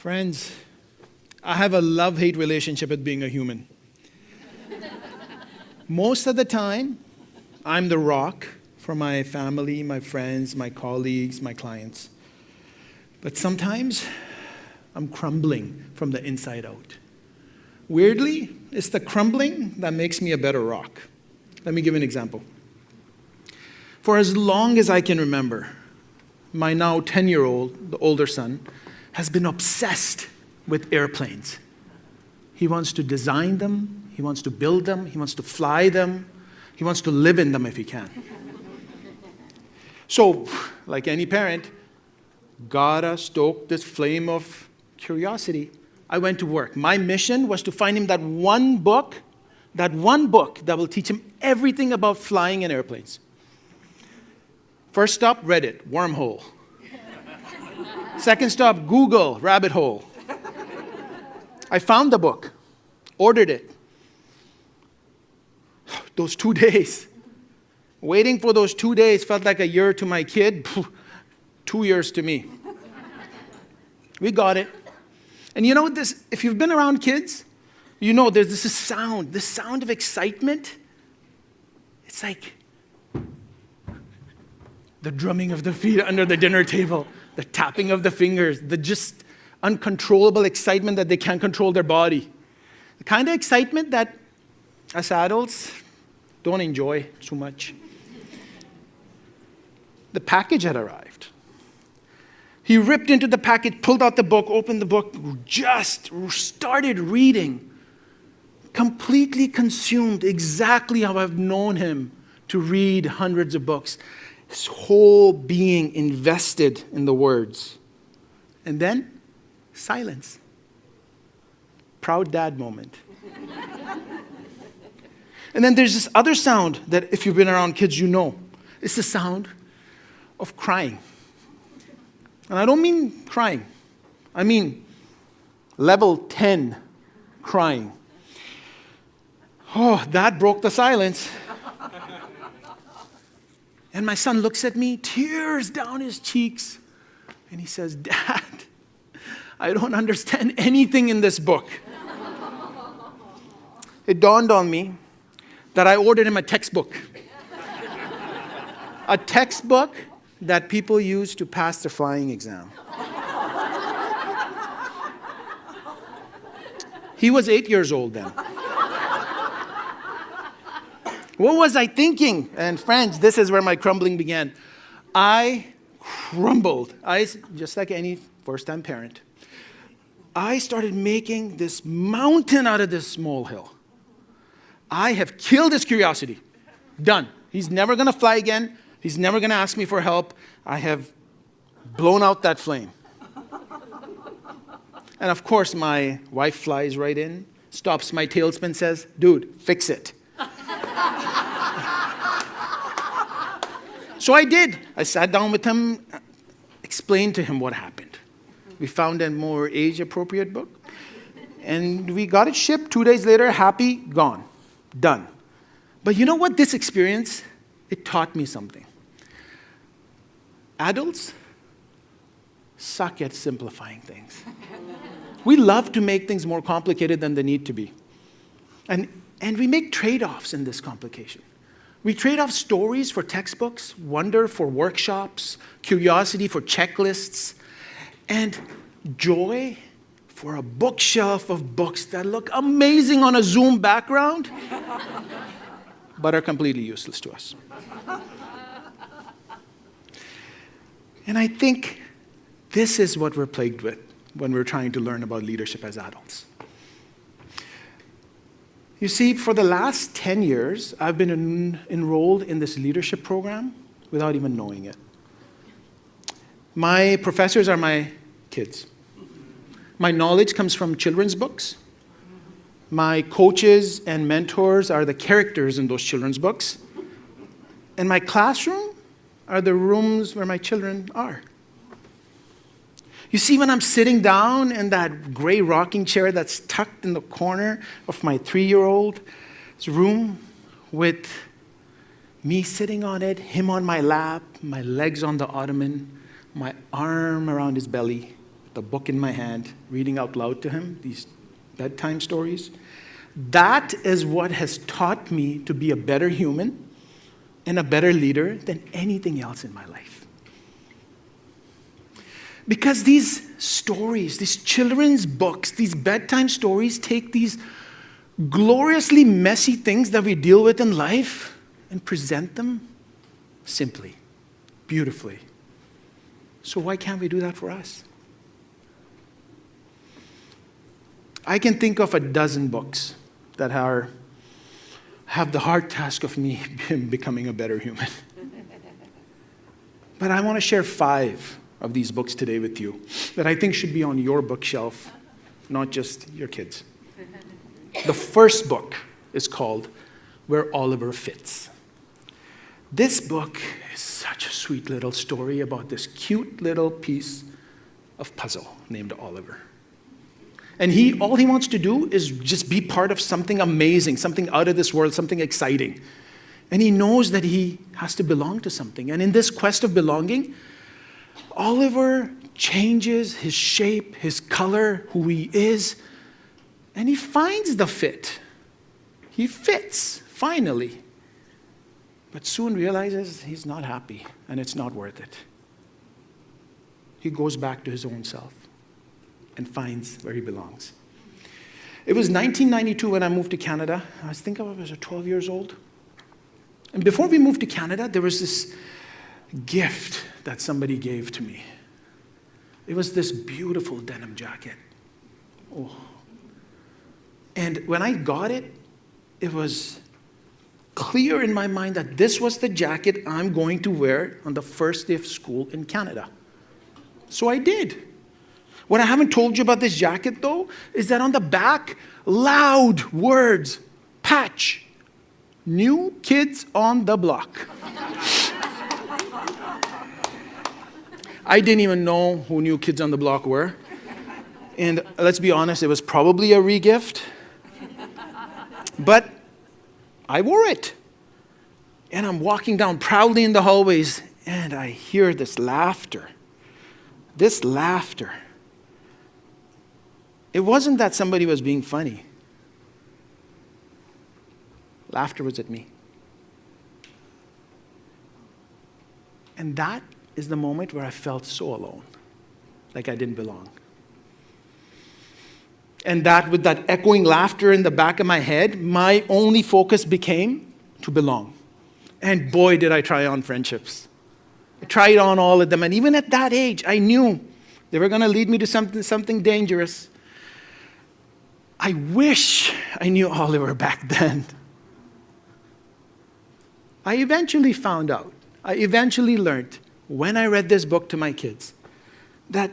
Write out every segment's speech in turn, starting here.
Friends, I have a love-hate relationship with being a human. Most of the time, I'm the rock for my family, my friends, my colleagues, my clients. But sometimes, I'm crumbling from the inside out. Weirdly, it's the crumbling that makes me a better rock. Let me give you an example. For as long as I can remember, my now 10-year-old, the older son, has been obsessed with airplanes. He wants to design them, he wants to build them, he wants to fly them, he wants to live in them if he can. So, like any parent, gotta stoke this flame of curiosity. I went to work. My mission was to find him that one book that will teach him everything about flying in airplanes. First stop, Reddit, wormhole. Second stop, Google, rabbit hole. I found the book, ordered it. Those 2 days, waiting for those 2 days felt like a year to my kid, 2 years to me. We got it. And you know this, if you've been around kids, you know there's this sound of excitement. It's like the drumming of the feet under the dinner table, the tapping of the fingers, the just uncontrollable excitement that they can't control their body. The kind of excitement that us adults don't enjoy too much. The package had arrived. He ripped into the package, pulled out the book, opened the book, just started reading. Completely consumed, exactly how I've known him to read hundreds of books. His whole being invested in the words. And then, silence. Proud dad moment. And then there's this other sound that if you've been around kids, you know. It's the sound of crying. And I don't mean crying. I mean level 10 crying. Oh, that broke the silence. And my son looks at me, tears down his cheeks, and he says, "Dad, I don't understand anything in this book." It dawned on me that I ordered him a textbook. A textbook that people use to pass the flying exam. He was 8 years old then. What was I thinking? And friends, this is where my crumbling began. I crumbled. Just like any first-time parent, I started making this mountain out of this small hill. I have killed his curiosity. Done. He's never going to fly again. He's never going to ask me for help. I have blown out that flame. And of course, my wife flies right in, stops my tailspin, says, "Dude, fix it." So I did. I sat down with him, explained to him what happened. We found a more age-appropriate book, and we got it shipped. 2 days later, happy, gone, done. But you know what? This experience, it taught me something. Adults suck at simplifying things. We love to make things more complicated than they need to be. And we make trade-offs in this complication. We trade off stories for textbooks, wonder for workshops, curiosity for checklists, and joy for a bookshelf of books that look amazing on a Zoom background, but are completely useless to us. And I think this is what we're plagued with when we're trying to learn about leadership as adults. You see, for the last 10 years, I've been enrolled in this leadership program without even knowing it. My professors are my kids. My knowledge comes from children's books. My coaches and mentors are the characters in those children's books. And my classroom are the rooms where my children are. You see, when I'm sitting down in that gray rocking chair that's tucked in the corner of my 3-year-old's room with me sitting on it, him on my lap, my legs on the ottoman, my arm around his belly, the book in my hand, reading out loud to him these bedtime stories. That is what has taught me to be a better human and a better leader than anything else in my life. Because these stories, these children's books, these bedtime stories take these gloriously messy things that we deal with in life and present them simply, beautifully. So why can't we do that for us? I can think of a dozen books that have the hard task of me becoming a better human. But I want to share 5 of these books today with you that I think should be on your bookshelf, not just your kids. The first book is called Where Oliver Fits. This book is such a sweet little story about this cute little piece of puzzle named Oliver. And all he wants to do is just be part of something amazing, something out of this world, something exciting. And he knows that he has to belong to something. And in this quest of belonging, Oliver changes his shape, his color, who he is, and he finds the fit. He fits, finally. But soon realizes he's not happy, and it's not worth it. He goes back to his own self and finds where he belongs. It was 1992 when I moved to Canada. I think I was 12 years old. And before we moved to Canada, there was this gift that somebody gave to me. It was this beautiful denim jacket. Oh. And when I got it, it was clear in my mind that this was the jacket I'm going to wear on the first day of school in Canada. So I did. What I haven't told you about this jacket, though, is that on the back, loud words, patch, New Kids on the Block. I didn't even know who New Kids on the Block were. And let's be honest, it was probably a re-gift. But I wore it. And I'm walking down proudly in the hallways, and I hear this laughter. This laughter. It wasn't that somebody was being funny. Laughter was at me. And that is the moment where I felt so alone, like I didn't belong. And that with that echoing laughter in the back of my head, my only focus became to belong. And boy, did I try on friendships. I tried on all of them. And even at that age, I knew they were going to lead me to something dangerous. I wish I knew Oliver back then. I eventually found out, I eventually learned when I read this book to my kids that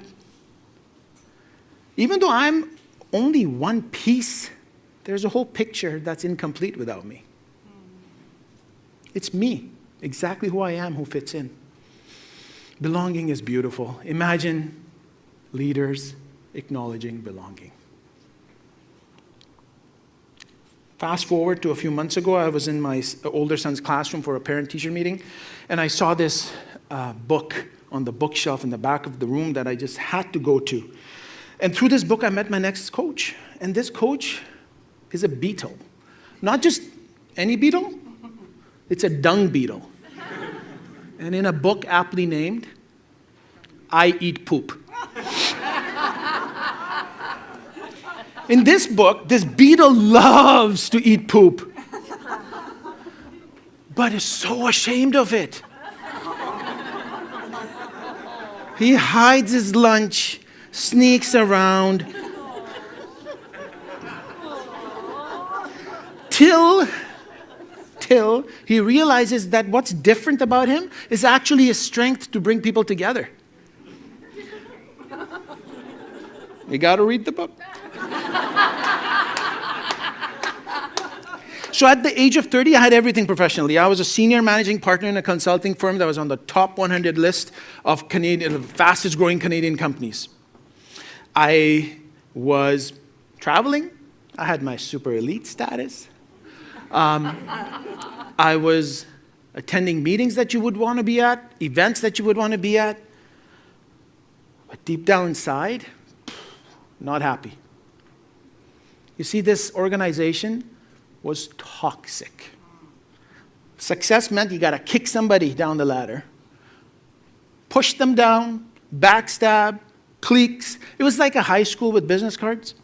even though I'm only one piece, there's a whole picture that's incomplete without me. It's me, exactly who I am, who fits in. Belonging is beautiful. Imagine leaders acknowledging belonging. Fast forward to a few months ago, I was in my older son's classroom for a parent-teacher meeting, and I saw this book on the bookshelf in the back of the room that I just had to go to. And through this book, I met my next coach. And this coach is a beetle. Not just any beetle, it's a dung beetle. And in a book aptly named, I Eat Poop. In this book, this beetle loves to eat poop, but is so ashamed of it. He hides his lunch, sneaks around, till he realizes that what's different about him is actually his strength to bring people together. You got to read the book. So at the age of 30, I had everything professionally. I was a senior managing partner in a consulting firm that was on the top 100 list of the fastest growing Canadian companies. I was traveling. I had my super elite status. I was attending meetings that you would want to be at, events that you would want to be at. But deep down inside, not happy. You see, this organization was toxic. Success meant you got to kick somebody down the ladder, push them down, backstab, cliques. It was like a high school with business cards.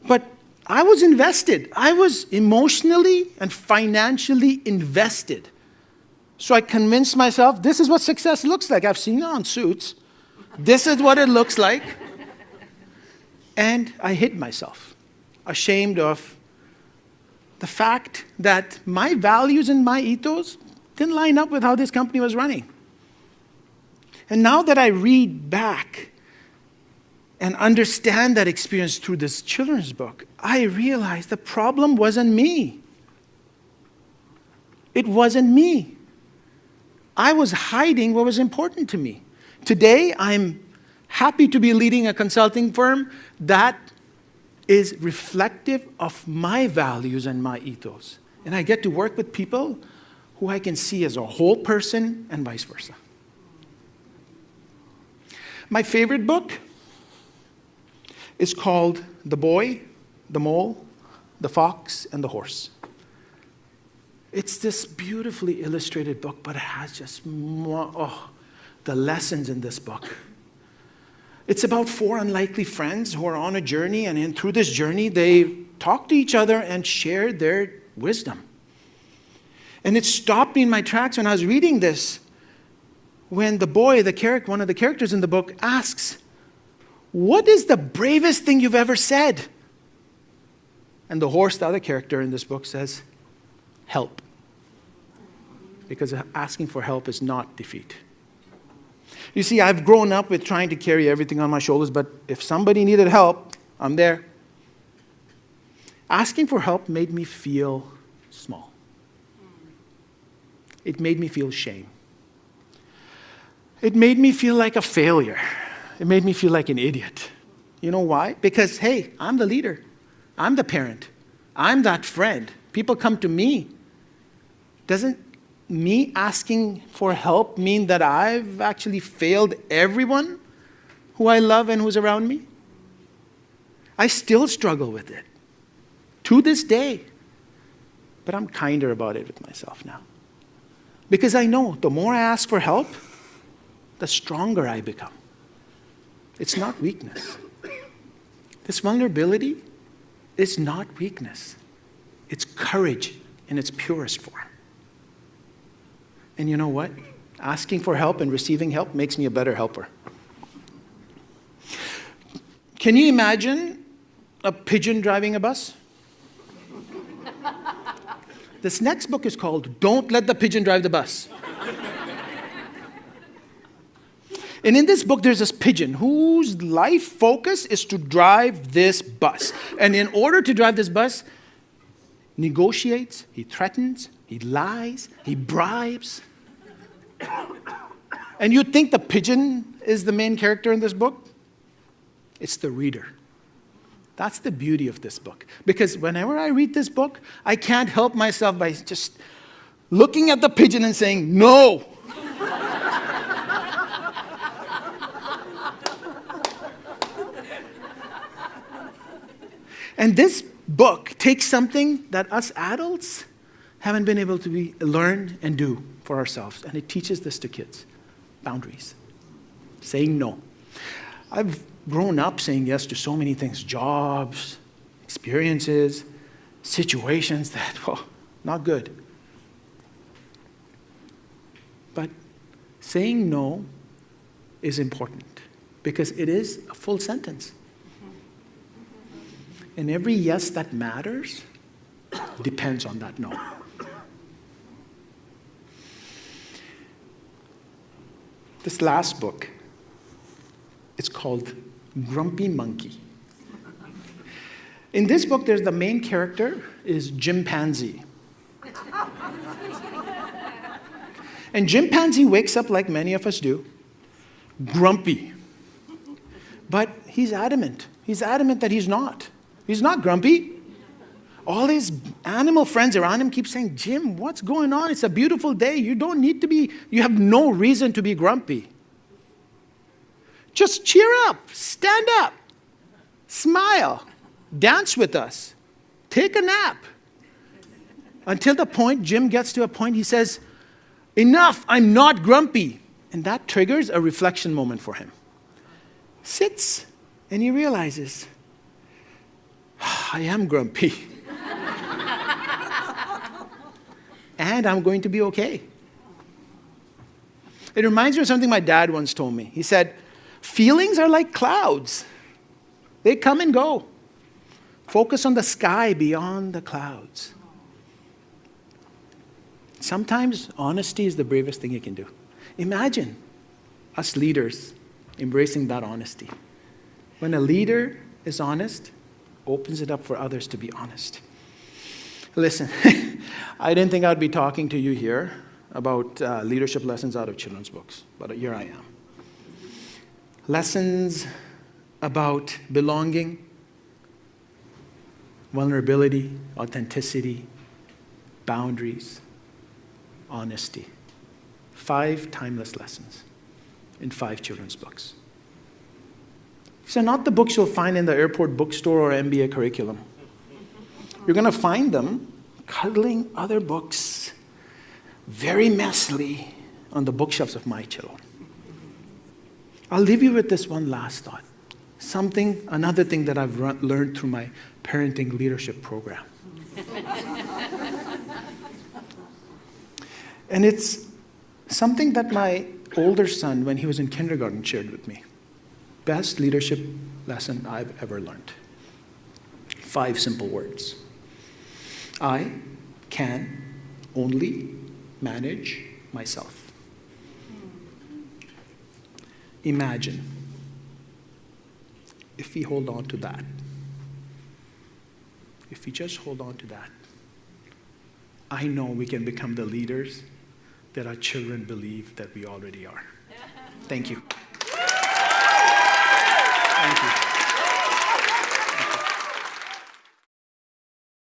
But I was invested. I was emotionally and financially invested. So I convinced myself, this is what success looks like. I've seen it on Suits. This is what it looks like. And I hid myself, ashamed of the fact that my values and my ethos didn't line up with how this company was running. And now that I read back and understand that experience through this children's book, I realize the problem wasn't me. It wasn't me. I was hiding what was important to me. Today, I'm happy to be leading a consulting firm that is reflective of my values and my ethos. And I get to work with people who I can see as a whole person and vice versa. My favorite book is called The Boy, the Mole, the Fox, and the Horse. It's this beautifully illustrated book, but it has just more, the lessons in this book. It's about 4 unlikely friends who are on a journey, and through this journey, they talk to each other and share their wisdom. And it stopped me in my tracks when I was reading this, when the boy, one of the characters in the book, asks, "What is the bravest thing you've ever said?" And the horse, the other character in this book, says, "Help." Because asking for help is not defeat. You see, I've grown up with trying to carry everything on my shoulders, but if somebody needed help, I'm there. Asking for help made me feel small. It made me feel shame. It made me feel like a failure. It made me feel like an idiot. You know why? Because, hey, I'm the leader. I'm the parent. I'm that friend. People come to me. Doesn't me asking for help mean that I've actually failed everyone who I love and who's around me? I still struggle with it to this day. But I'm kinder about it with myself now. Because I know the more I ask for help, the stronger I become. It's not weakness. This vulnerability is not weakness. It's courage in its purest form. And you know what? Asking for help and receiving help makes me a better helper. Can you imagine a pigeon driving a bus? This next book is called Don't Let the Pigeon Drive the Bus. And in this book, there's this pigeon whose life focus is to drive this bus. And in order to drive this bus, negotiates, he threatens, he lies, he bribes. And you'd think the pigeon is the main character in this book. It's the reader. That's the beauty of this book. Because whenever I read this book, I can't help myself by just looking at the pigeon and saying, no. And this book takes something that us adults haven't been able to learn and do for ourselves. And it teaches this to kids. Boundaries. Saying no. I've grown up saying yes to so many things. Jobs, experiences, situations that, not good. But saying no is important because it is a full sentence. And every yes that matters depends on that no. This last book, it's called Grumpy Monkey. In this book, there's the main character is Chimpanzee. And Chimpanzee wakes up like many of us do, grumpy. But he's adamant. He's adamant that he's not. He's not grumpy. All his animal friends around him keep saying, Jim, what's going on? It's a beautiful day. You have no reason to be grumpy. Just cheer up, stand up, smile, dance with us, take a nap. Until the point, Jim gets to a point, he says, enough, I'm not grumpy. And that triggers a reflection moment for him. Sits, and he realizes, I am grumpy. And I'm going to be okay. It reminds me of something my dad once told me. He said, feelings are like clouds. They come and go. Focus on the sky beyond the clouds. Sometimes honesty is the bravest thing you can do. Imagine us leaders embracing that honesty. When a leader is honest, opens it up for others to be honest. Listen, I didn't think I'd be talking to you here about leadership lessons out of children's books, but here I am. Lessons about belonging, vulnerability, authenticity, boundaries, honesty. 5 timeless lessons in 5 children's books. These are not the books you'll find in the airport bookstore or MBA curriculum. You're going to find them cuddling other books very messily on the bookshelves of my children. I'll leave you with this one last thought. Another thing that I've learned through my parenting leadership program. And it's something that my older son, when he was in kindergarten, shared with me. Best leadership lesson I've ever learned. 5 simple words. I can only manage myself. Imagine if we hold on to that. If we just hold on to that, I know we can become the leaders that our children believe that we already are. Thank you.